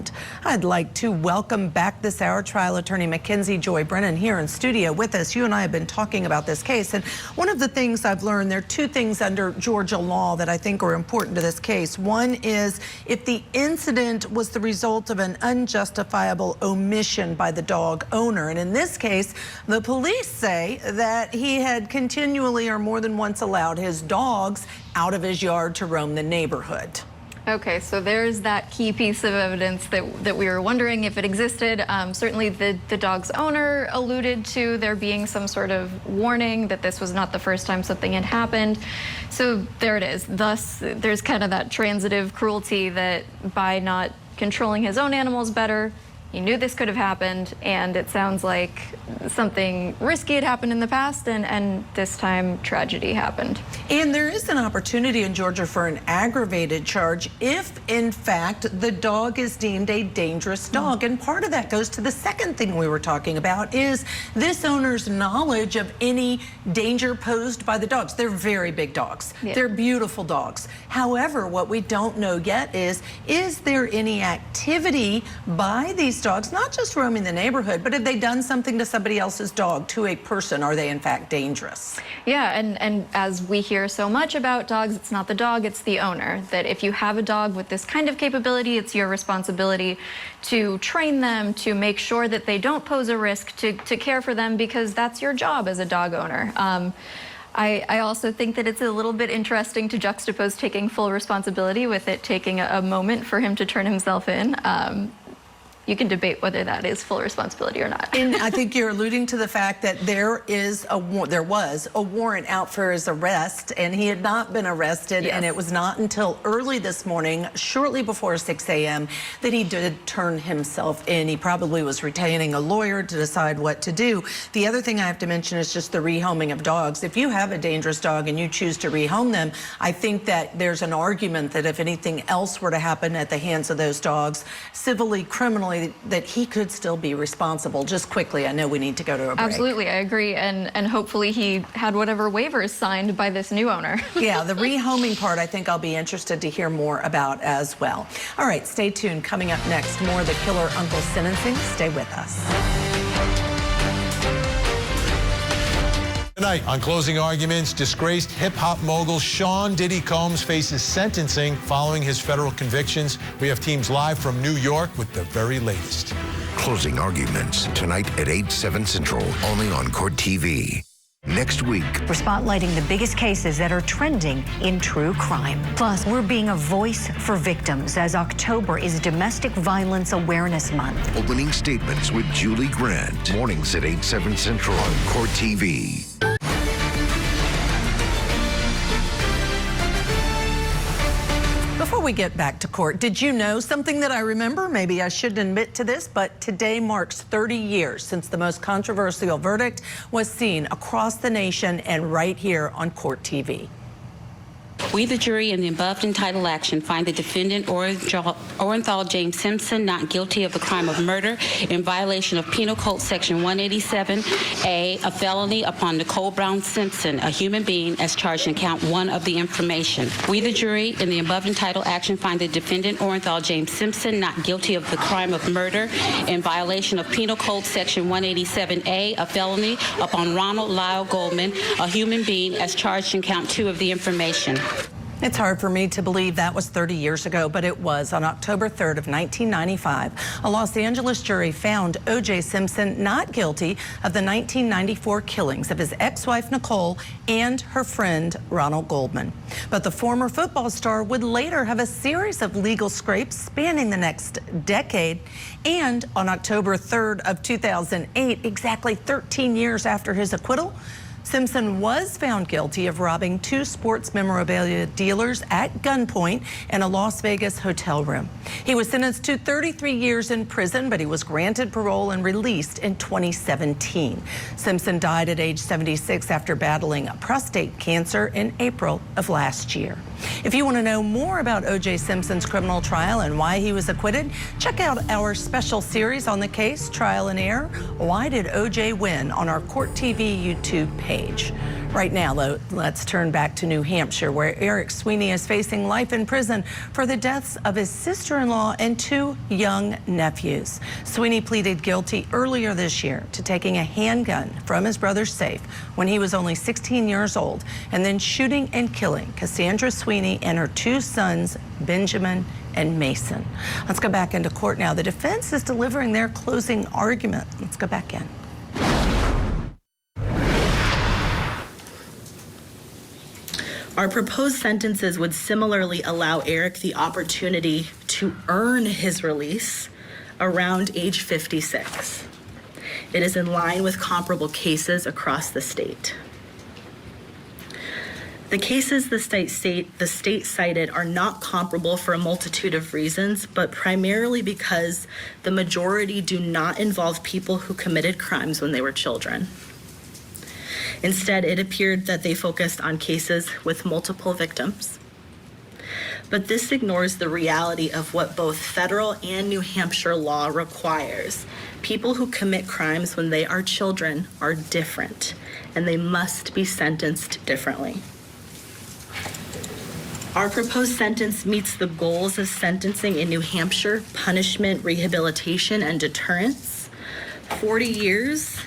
found. I'd like to welcome back this hour trial attorney Mackenzie Joy Brennan here in studio with us. You and I have been talking about this case, and one of the things I've learned, there are two things under Georgia law that I think are important to this case. One is if the incident was the result of an unjustifiable omission by the dog owner, and in this case, the police say that he had continually or more than once allowed his dogs out of his yard to roam the neighborhood. Okay, so there's that key piece of evidence that we were wondering if it existed. Certainly the dog's owner alluded to there being some sort of warning that this was not the first time something had happened. So there it is. Thus, there's kind of that transitive cruelty that by not controlling his own animals better, he knew this could have happened, and it sounds like something risky had happened in the past, and this time tragedy happened. And there is an opportunity in Georgia for an aggravated charge if, in fact, the dog is deemed a dangerous dog. And part of that goes to the second thing we were talking about, is this owner's knowledge of any danger posed by the dogs. They're very big dogs. Yeah. They're beautiful dogs. However, what we don't know yet is there any activity by these dogs, not just roaming the neighborhood, but have they done something to somebody else's dog, to a person? Are they in fact dangerous? Yeah, and as we hear so much about dogs, it's not the dog, it's the owner. That if you have a dog with this kind of capability, it's your responsibility to train them, to make sure that they don't pose a risk, to care for them, because that's your job as a dog owner. I also think that it's a little bit interesting to juxtapose taking full responsibility with it taking a moment for him to turn himself in. You can debate whether that is full responsibility or not. And I think you're alluding to the fact that there was a warrant out for his arrest, and he had not been arrested. Yes. And it was not until early this morning, shortly before 6 a.m., that he did turn himself in. He probably was retaining a lawyer to decide what to do. The other thing I have to mention is just the rehoming of dogs. If you have a dangerous dog and you choose to rehome them, I think that there's an argument that if anything else were to happen at the hands of those dogs, civilly, criminally, that he could still be responsible. Just quickly, I know we need to go to a break. Absolutely, I agree, and hopefully he had whatever waivers signed by this new owner. Yeah, the rehoming part, I think I'll be interested to hear more about as well. All right, stay tuned. Coming up next, more of the killer uncle sentencing. Stay with us. Tonight on Closing Arguments, disgraced hip-hop mogul Sean Diddy Combs faces sentencing following his federal convictions. We have teams live from New York with the very latest. Closing Arguments, tonight at 8/7 Central, only on Court TV. Next week, we're spotlighting the biggest cases that are trending in true crime. Plus, we're being a voice for victims as October is Domestic Violence Awareness Month. Opening statements with Julie Grant. Mornings at 8/7 Central on Court TV. Before we get back to court, did you know something that I remember? Maybe I shouldn't admit to this, but today marks 30 years since the most controversial verdict was seen across the nation and right here on Court TV. We, the jury, in the above entitled action, find the defendant, Orenthal James Simpson, not guilty of the crime of murder in violation of Penal Code Section 187A, a felony upon Nicole Brown Simpson, a human being, as charged in count 1 of the information. We, the jury, in the above entitled action, find the defendant, Orenthal James Simpson, not guilty of the crime of murder in violation of Penal Code Section 187A, a felony upon Ronald Lyle Goldman, a human being, as charged in count 2 of the information. It's hard for me to believe that was 30 years ago, but it was. On October 3rd of 1995, a Los Angeles jury found O.J. Simpson not guilty of the 1994 killings of his ex-wife Nicole and her friend Ronald Goldman. But the former football star would later have a series of legal scrapes spanning the next decade. And on October 3rd of 2008, exactly 13 years after his acquittal, Simpson was found guilty of robbing 2 sports memorabilia dealers at gunpoint in a Las Vegas hotel room. He was sentenced to 33 years in prison, but he was granted parole and released in 2017. Simpson died at age 76 after battling prostate cancer in April of last year. If you want to know more about O.J. Simpson's criminal trial and why he was acquitted, check out our special series on the case, Trial and Error. Why did O.J. win, on our Court TV YouTube page. Right now, though, let's turn back to New Hampshire, where Eric Sweeney is facing life in prison for the deaths of his sister-in-law and 2 young nephews. Sweeney pleaded guilty earlier this year to taking a handgun from his brother's safe when he was only 16 years old and then shooting and killing Cassandra Sweeney and her 2 sons, Benjamin and Mason. Let's go back into court now. The defense is delivering their closing argument. Let's go back in. Our proposed sentences would similarly allow Eric the opportunity to earn his release around age 56. It is in line with comparable cases across the state. The cases the state cited are not comparable for a multitude of reasons, but primarily because the majority do not involve people who committed crimes when they were children. Instead, it appeared that they focused on cases with multiple victims. But this ignores the reality of what both federal and New Hampshire law requires. People who commit crimes when they are children are different, and they must be sentenced differently. Our proposed sentence meets the goals of sentencing in New Hampshire: punishment, rehabilitation, and deterrence. 40 years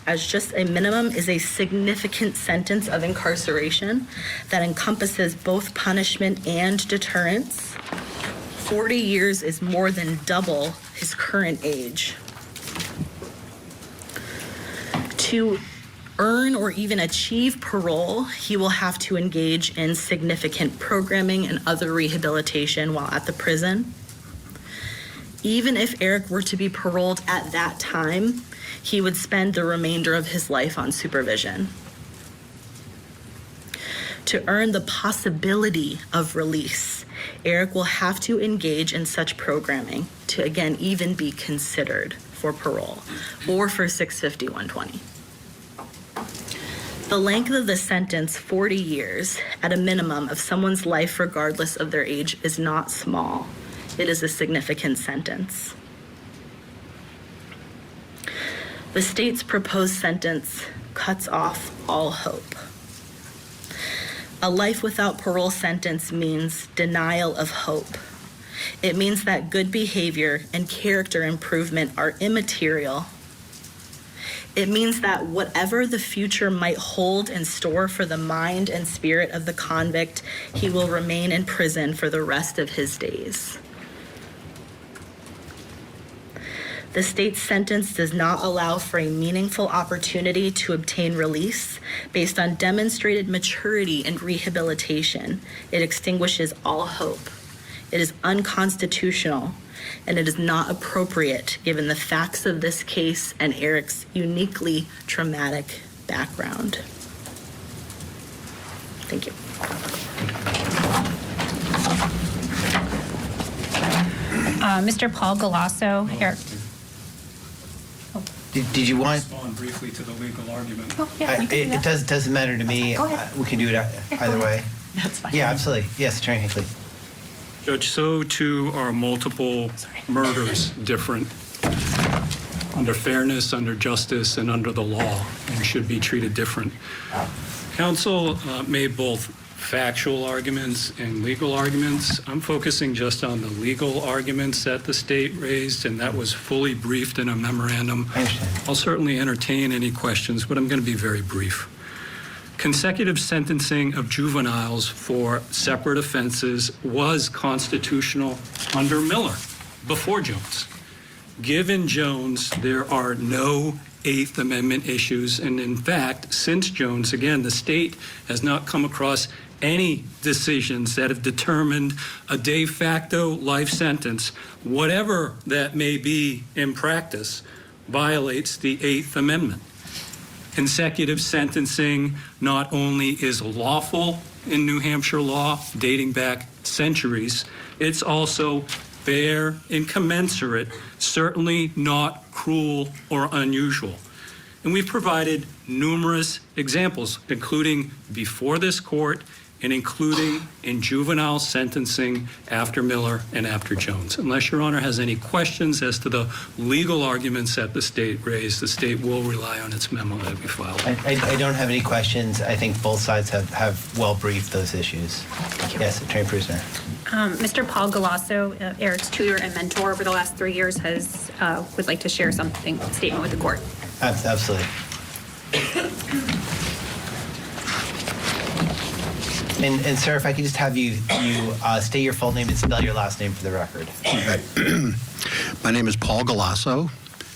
as just a minimum is a significant sentence of incarceration that encompasses both punishment and deterrence. 40 years is more than double his current age. To earn or even achieve parole, he will have to engage in significant programming and other rehabilitation while at the prison. Even if Eric were to be paroled at that time, he would spend the remainder of his life on supervision. To earn the possibility of release, Eric will have to engage in such programming to, again, even be considered for parole or for 650-120. The length of the sentence, 40 years, at a minimum of someone's life regardless of their age, is not small. It is a significant sentence. The state's proposed sentence cuts off all hope. A life without parole sentence means denial of hope. It means that good behavior and character improvement are immaterial. It means that whatever the future might hold in store for the mind and spirit of the convict, he will remain in prison for the rest of his days. The state's sentence does not allow for a meaningful opportunity to obtain release based on demonstrated maturity and rehabilitation. It extinguishes all hope. It is unconstitutional, and it is not appropriate given the facts of this case and Eric's uniquely traumatic background. Thank you. Mr. Paul Galasso, Eric. Did you want? Respond briefly to the legal argument. Oh, yeah, It doesn't matter to me. Go ahead. We can do it either way. That's fine. Yeah, absolutely. Yes, Attorney Hinckley. Judge, so too are multiple murders different under fairness, under justice, and under the law, and should be treated different. Counsel made both factual arguments and legal arguments. I'm focusing just on the legal arguments that the state raised, and that was fully briefed in a memorandum. I understand. I'll certainly entertain any questions, but I'm going to be very brief. Consecutive sentencing of juveniles for separate offenses was constitutional under Miller, before Jones. Given Jones, there are no Eighth Amendment issues, and in fact, since Jones, again, the state has not come across any decisions that have determined a de facto life sentence, whatever that may be in practice, violates the Eighth Amendment. Consecutive sentencing not only is lawful in New Hampshire law, dating back centuries, it's also fair and commensurate, certainly not cruel or unusual. And we've provided numerous examples, including before this court and including in juvenile sentencing after Miller and after Jones. Unless Your Honor has any questions as to the legal arguments that the state raised, the state will rely on its memo that we filed. I don't have any questions. I think both sides have well briefed those issues. Yes, Attorney Prusner. Mr. Paul Galasso, Eric's tutor and mentor over the last 3 years, would like to share a statement with the court. Absolutely. And sir, if I could just have you state your full name and spell your last name for the record. Okay. My name is Paul Galasso,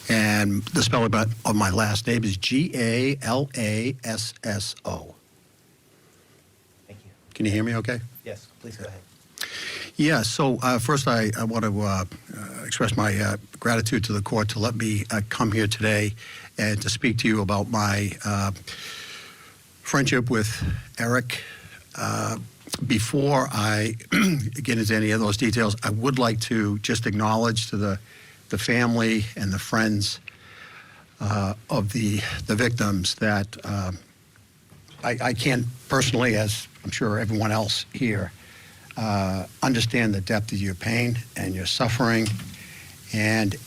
and the spelling of my last name is Galasso. Thank you. Can you hear me okay? Yes, please go ahead. Yeah, so first I want to express my gratitude to the court to let me come here today and to speak to you about my friendship with Eric. Before I get into any of those details, I would like to just acknowledge to the family and the friends of the victims that I can't personally, as I'm sure everyone else here, understand the depth of your pain and your suffering, and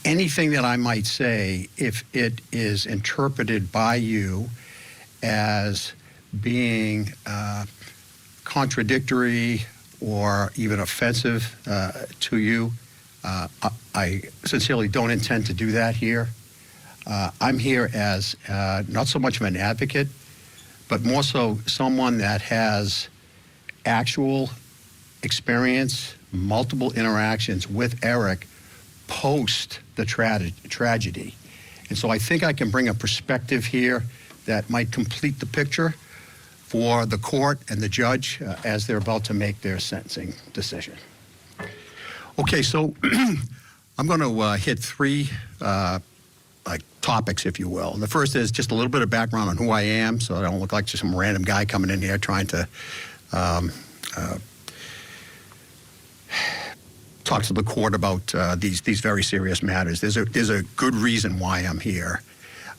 anything that I might say, if it is interpreted by you as being contradictory or even offensive to you, I sincerely don't intend to do that here. I'm here as not so much of an advocate, but more so someone that has actual experience, multiple interactions with Eric post the tragedy. And so I think I can bring a perspective here that might complete the picture for the court and the judge as they're about to make their sentencing decision. Okay, so I'm going to hit three topics, if you will. The first is just a little bit of background on who I am, so I don't look like just some random guy coming in here trying to talk to the court about these very serious matters. There's a good reason why I'm here.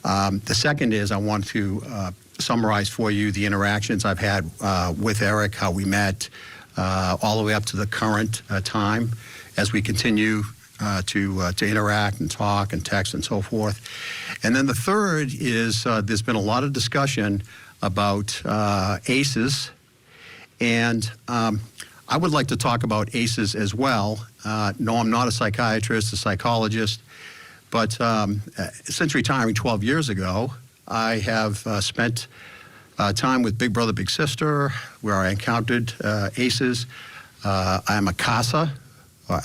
The second is I want to summarize for you the interactions I've had with Eric, how we met, all the way up to the current time as we continue to interact and talk and text and so forth. And then the third is there's been a lot of discussion about ACEs, and I would like to talk about ACEs as well. No, I'm not a psychiatrist, a psychologist, but since retiring 12 years ago, I have spent time with Big Brother, Big Sister, where I encountered ACEs. I'm a CASA.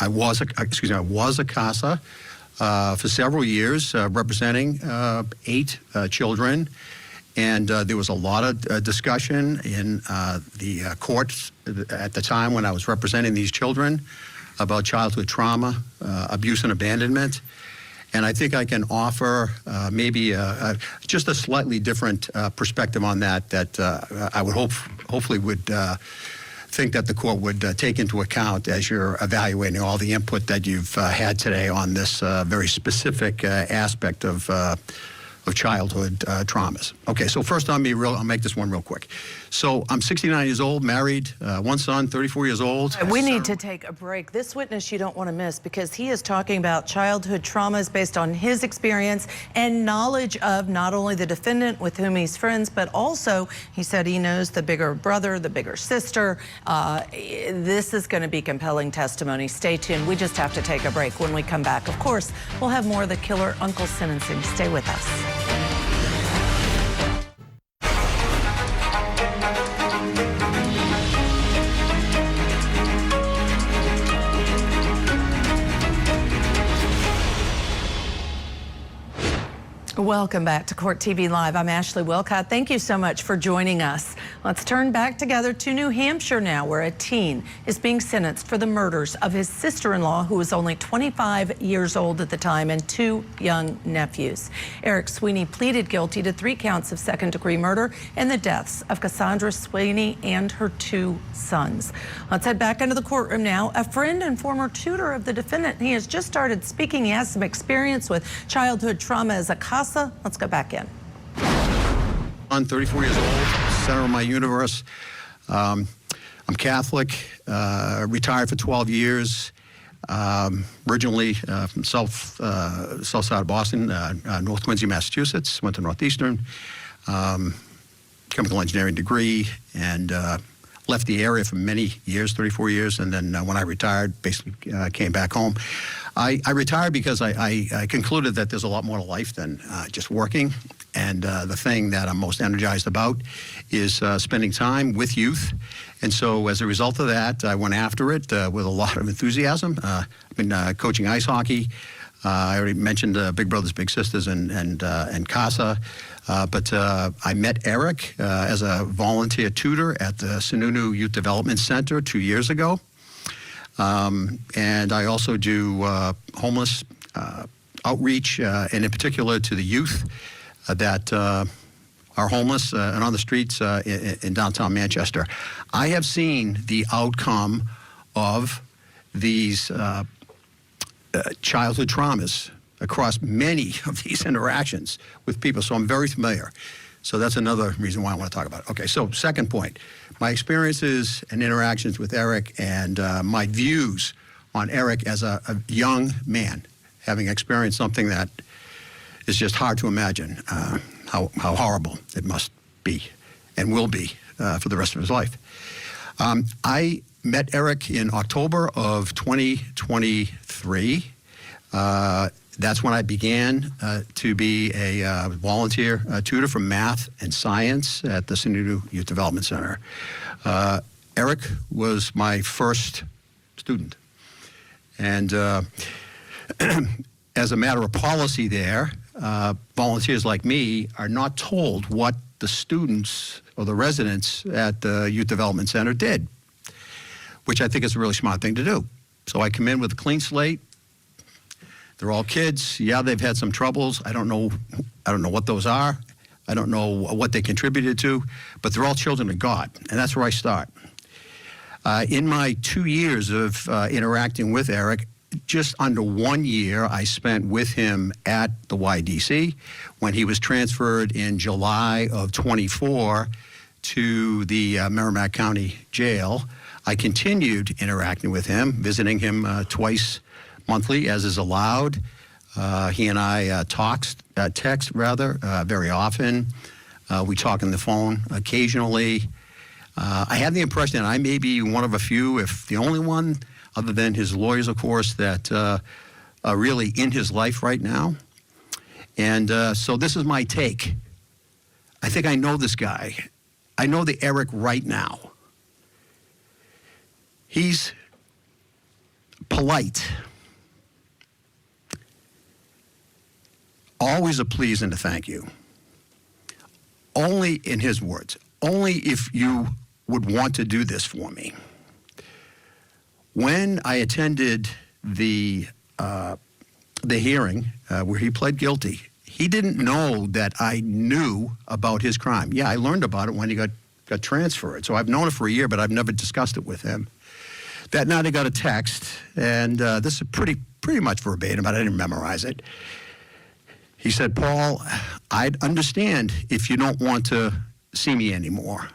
I was a CASA for several years, representing 8 children. And there was a lot of discussion in the courts at the time when I was representing these children about childhood trauma, abuse and abandonment. And I think I can offer maybe just a slightly different perspective on that I would hopefully would think that the court would take into account as you're evaluating all the input that you've had today on this very specific aspect of childhood traumas. Okay, so first I'll make this one real quick. So I'm 69 years old, married, one son, 34 years old. We need to take a break. This witness you don't want to miss because he is talking about childhood traumas based on his experience and knowledge of not only the defendant with whom he's friends, but also he said he knows the bigger brother, the bigger sister. This is going to be compelling testimony. Stay tuned. We just have to take a break. When we come back, of course, we'll have more of the killer uncle sentencing. Stay with us. Welcome back to Court TV Live. I'm Ashley Willcott. Thank you so much for joining us. Let's turn back together to New Hampshire now, where a teen is being sentenced for the murders of his sister-in-law, who was only 25 years old at the time, and 2 young nephews. Eric Sweeney pleaded guilty to 3 counts of second-degree murder and the deaths of Cassandra Sweeney and her 2 sons. Let's head back into the courtroom now. A friend and former tutor of the defendant. He has just started speaking. He has some experience with childhood trauma as a CASA. Let's go back in. I'm 34 years old, center of my universe. I'm Catholic, retired for 12 years, originally from south side of Boston, North Quincy, Massachusetts, went to Northeastern, chemical engineering degree, and left the area for many years, 34 years, and then when I retired, basically came back home. I retired because I concluded that there's a lot more to life than just working, and the thing that I'm most energized about is spending time with youth. And so as a result of that, I went after it with a lot of enthusiasm. I've been coaching ice hockey. I already mentioned Big Brothers Big Sisters and CASA. But I met Eric as a volunteer tutor at the Sununu Youth Development Center 2 years ago. And I also do homeless outreach, and in particular to the youth that are homeless and on the streets in downtown Manchester. I have seen the outcome of these childhood traumas across many of these interactions with people, so I'm very familiar. So that's another reason why I want to talk about it. Okay, so second point, my experiences and interactions with Eric and my views on Eric as a young man, having experienced something that is just hard to imagine how horrible it must be and will be for the rest of his life. I met Eric in October of 2023. That's when I began to be a volunteer tutor for math and science at the Sununu Youth Development Center. Eric was my first student. And as a matter of policy there, volunteers like me are not told what the students or the residents at the Youth Development Center did, which I think is a really smart thing to do. So I come in with a clean slate. They're all kids. Yeah, they've had some troubles. I don't know what those are. I don't know what they contributed to, but they're all children of God, and that's where I start. In my 2 years of interacting with Eric, just under 1 year I spent with him at the YDC when he was transferred in July of 24 to the Merrimack County Jail. I continued interacting with him, visiting him twice monthly, as is allowed. He and I text very often. We talk on the phone occasionally. I had the impression that I may be one of a few, if the only one, other than his lawyers, of course, that are really in his life right now. And so this is my take. I think I know this guy. I know the Eric right now. He's polite. Always a please and a thank you. Only, in his words, only if you would want to do this for me. When I attended the hearing where he pled guilty, he didn't know that I knew about his crime. Yeah, I learned about it when he got transferred. So I've known it for a year, but I've never discussed it with him. That night I got a text, and this is pretty much verbatim, but I didn't memorize it. He said, "Paul, I'd understand if you don't want to see me anymore.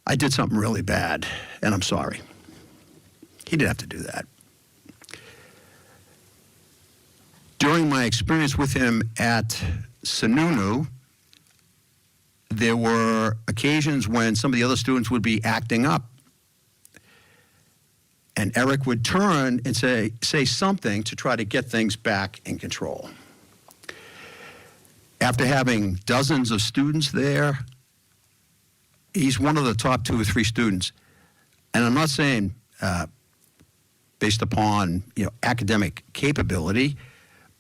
I did something really bad, and I'm sorry." He didn't have to do that. During my experience with him at Sununu, there were occasions when some of the other students would be acting up. And Eric would turn and say something to try to get things back in control. After having dozens of students there, he's one of the top 2 or 3 students. And I'm not saying based upon academic capability,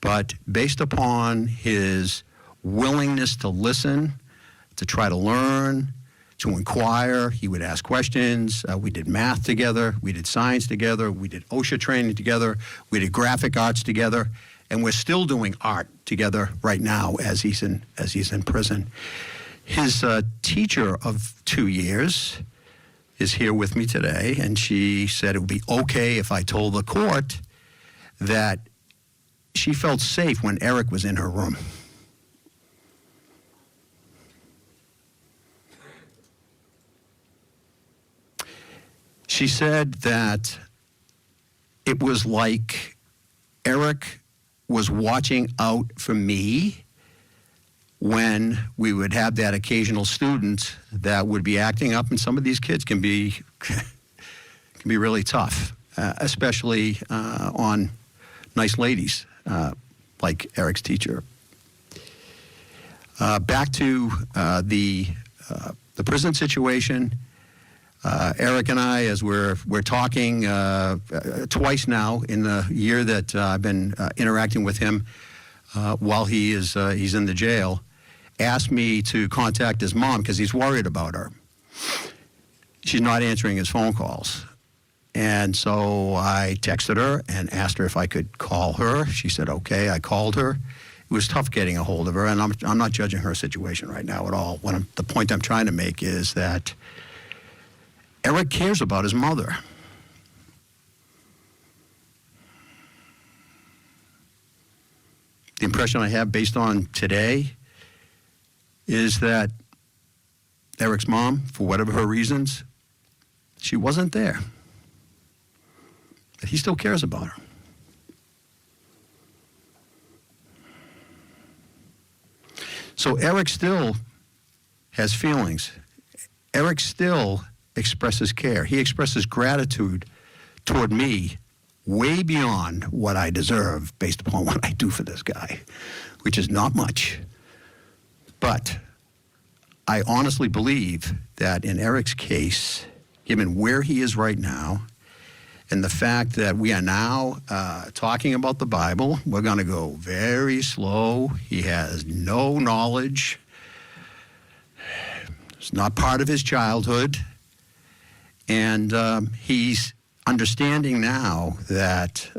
but based upon his willingness to listen, to try to learn, to inquire. He would ask questions. We did math together. We did science together. We did OSHA training together. We did graphic arts together. And we're still doing art together right now as he's in prison. His teacher of 2 years is here with me today, and she said it would be okay if I told the court that she felt safe when Eric was in her room. She said that it was like Eric was watching out for me when we would have that occasional student that would be acting up, and some of these kids can be really tough, especially on nice ladies like Eric's teacher. Back to the prison situation. Eric and I, as we're talking twice now in the year that I've been interacting with him while he's in the jail, asked me to contact his mom because he's worried about her. She's not answering his phone calls. And so I texted her and asked her if I could call her. She said, okay. I called her. It was tough getting a hold of her, and I'm not judging her situation right now at all. The point I'm trying to make is that Eric cares about his mother. The impression I have based on today is that Eric's mom, for whatever her reasons, she wasn't there. But he still cares about her. So Eric still has feelings. Eric still expresses care. He expresses gratitude toward me way beyond what I deserve based upon what I do for this guy, which is not much. But I honestly believe that in Eric's case, given where he is right now, and the fact that we are now talking about the Bible, we're going to go very slow. He has no knowledge. It's not part of his childhood. And he's understanding now that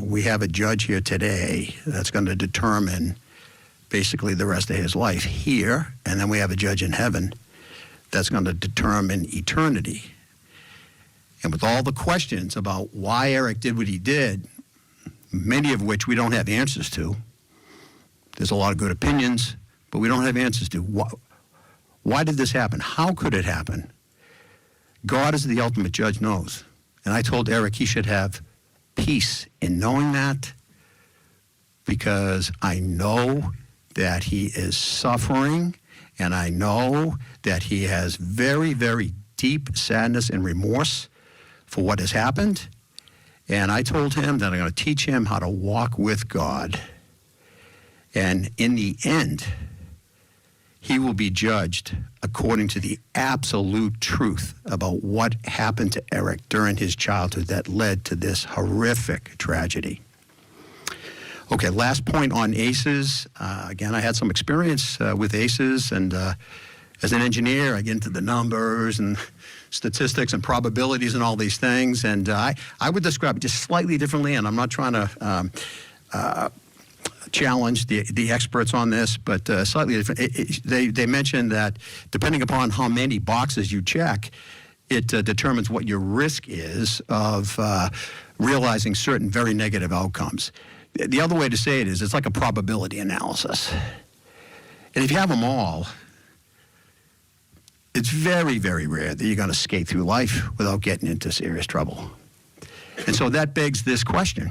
we have a judge here today that's going to determine basically the rest of his life here, and then we have a judge in heaven that's going to determine eternity. And with all the questions about why Eric did what he did, many of which we don't have answers to, there's a lot of good opinions, but we don't have answers to. Why did this happen? How could it happen? God, as the ultimate judge, knows. And I told Eric he should have peace in knowing that, because I know that he is suffering, and I know that he has very, very deep sadness and remorse for what has happened. And I told him that I'm going to teach him how to walk with God. And in the end, he will be judged according to the absolute truth about what happened to Eric during his childhood that led to this horrific tragedy. Okay, last point on ACEs. Again, I had some experience with ACEs, and as an engineer, I get into the numbers and statistics and probabilities and all these things, and I would describe it just slightly differently, and I'm not trying to challenge the experts on this, but slightly different. They mentioned that depending upon how many boxes you check, it determines what your risk is of realizing certain very negative outcomes. The other way to say it is it's like a probability analysis. And if you have them all, it's very, very rare that you're going to skate through life without getting into serious trouble. And so that begs this question.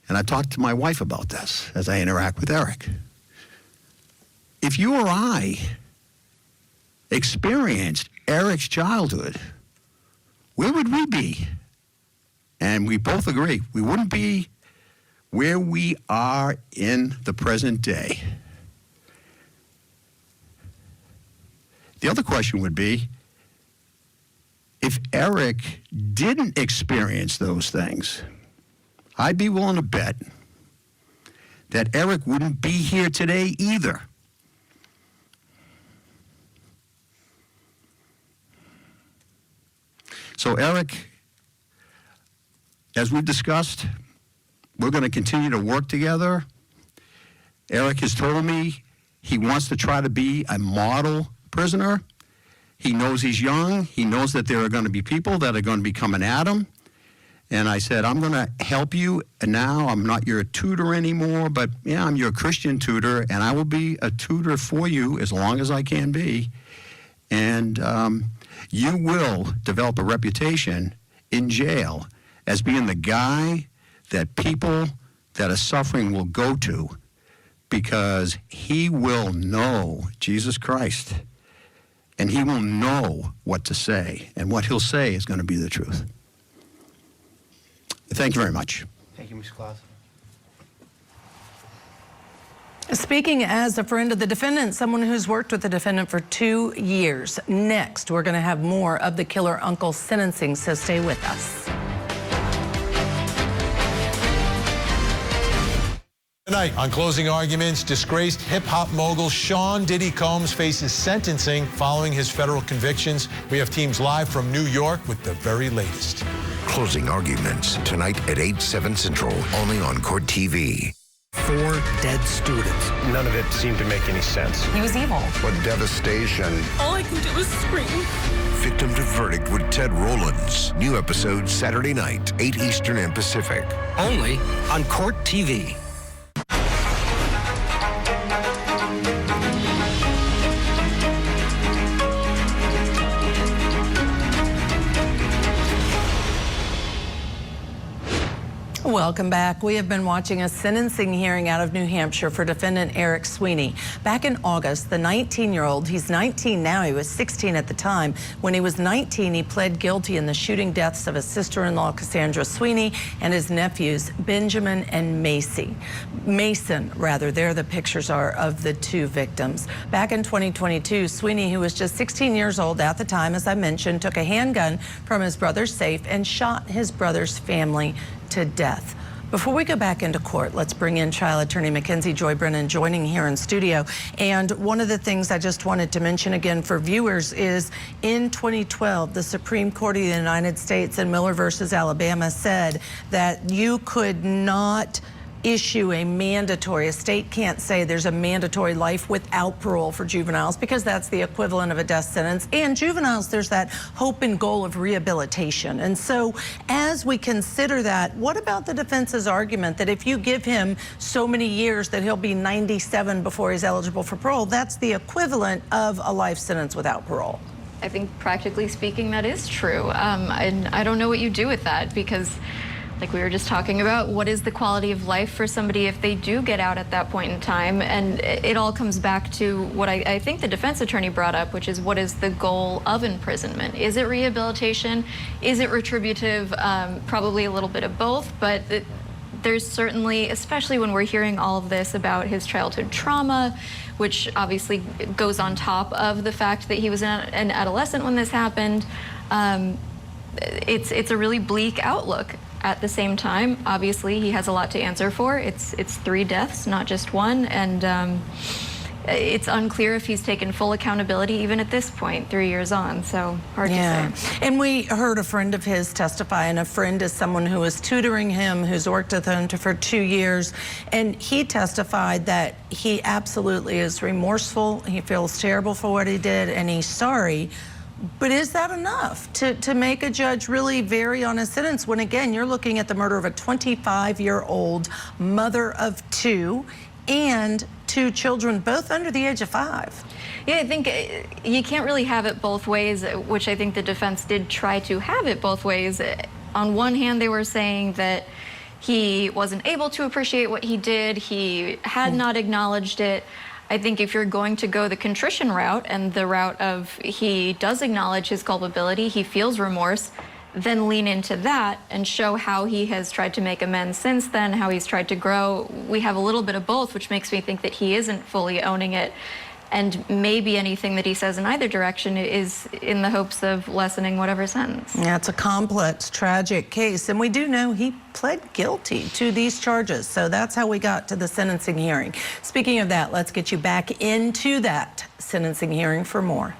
And I talked to my wife about this as I interact with Eric. If you or I experienced Eric's childhood, where would we be? And we both agree, we wouldn't be where we are in the present day. The other question would be, if Eric didn't experience those things, I'd be willing to bet that Eric wouldn't be here today either. So Eric, as we've discussed, we're going to continue to work together. Eric has told me he wants to try to be a model prisoner. He knows he's young. He knows that there are going to be people that are going to be coming at him. And I said, I'm going to help you. And now I'm not your tutor anymore, but yeah, I'm your Christian tutor, and I will be a tutor for you as long as I can be. And you will develop a reputation in jail as being the guy that people that are suffering will go to, because he will know Jesus Christ, and he will know what to say, and what he'll say is going to be the truth. Thank you very much. Thank you, Mr. Claus. Speaking as a friend of the defendant, someone who's worked with the defendant for 2 years. Next, we're going to have more of the killer uncle sentencing, so stay with us. Tonight on Closing Arguments, disgraced hip-hop mogul Sean Diddy Combs faces sentencing following his federal convictions. We have teams live from New York with the very latest. Closing Arguments tonight at 8, 7 Central, only on Court TV. 4 dead students. None of it seemed to make any sense. He was evil. What devastation. All I can do is scream. Victim to Verdict with Ted Rowlands. New episode Saturday night, 8 Eastern and Pacific. Only on Court TV. Welcome back. We have been watching a sentencing hearing out of New Hampshire for defendant Eric Sweeney. Back in August, the 19-year-old, he's 19 now, he was 16 at the time. When he was 19, he pled guilty in the shooting deaths of his sister-in-law, Cassandra Sweeney, and his nephews, Benjamin and Mason. There the pictures are of the 2 victims. Back in 2022, Sweeney, who was just 16 years old at the time, as I mentioned, took a handgun from his brother's safe and shot his brother's family to death. Before we go back into court, let's bring in trial attorney Mackenzie Joy Brennan joining here in studio. And one of the things I just wanted to mention again for viewers is in 2012, the Supreme Court of the United States in Miller versus Alabama said that you could not issue a state can't say there's a mandatory life without parole for juveniles, because that's the equivalent of a death sentence. And juveniles, there's that hope and goal of rehabilitation. And so as we consider that, what about the defense's argument that if you give him so many years that he'll be 97 before he's eligible for parole, that's the equivalent of a life sentence without parole? I think practically speaking, that is true. And I don't know what you do with that, because like we were just talking about, what is the quality of life for somebody if they do get out at that point in time? And it all comes back to what I think the defense attorney brought up, which is what is the goal of imprisonment? Is it rehabilitation? Is it retributive? Probably a little bit of both, but there's certainly, especially when we're hearing all of this about his childhood trauma, which obviously goes on top of the fact that he was an adolescent when this happened, it's a really bleak outlook. At the same time, obviously, he has a lot to answer for. It's 3 deaths, not just 1, and it's unclear if he's taken full accountability even at this point, 3 years on, so hard to say. And we heard a friend of his testify, and a friend is someone who was tutoring him, who's worked with him for 2 years, and he testified that he absolutely is remorseful, he feels terrible for what he did, and he's sorry. But is that enough to make a judge really vary on a sentence when, again, you're looking at the murder of a 25-year-old mother of 2 and 2 children, both under the age of 5? Yeah, I think you can't really have it both ways, which I think the defense did try to have it both ways. On one hand, they were saying that he wasn't able to appreciate what he did, he had not acknowledged it. I think if you're going to go the contrition route and the route of he does acknowledge his culpability, he feels remorse, then lean into that and show how he has tried to make amends since then, how he's tried to grow. We have a little bit of both, which makes me think that he isn't fully owning it. And maybe anything that he says in either direction is in the hopes of lessening whatever sentence. Yeah, it's a complex, tragic case. And we do know he pled guilty to these charges. So that's how we got to the sentencing hearing. Speaking of that, let's get you back into that sentencing hearing for more.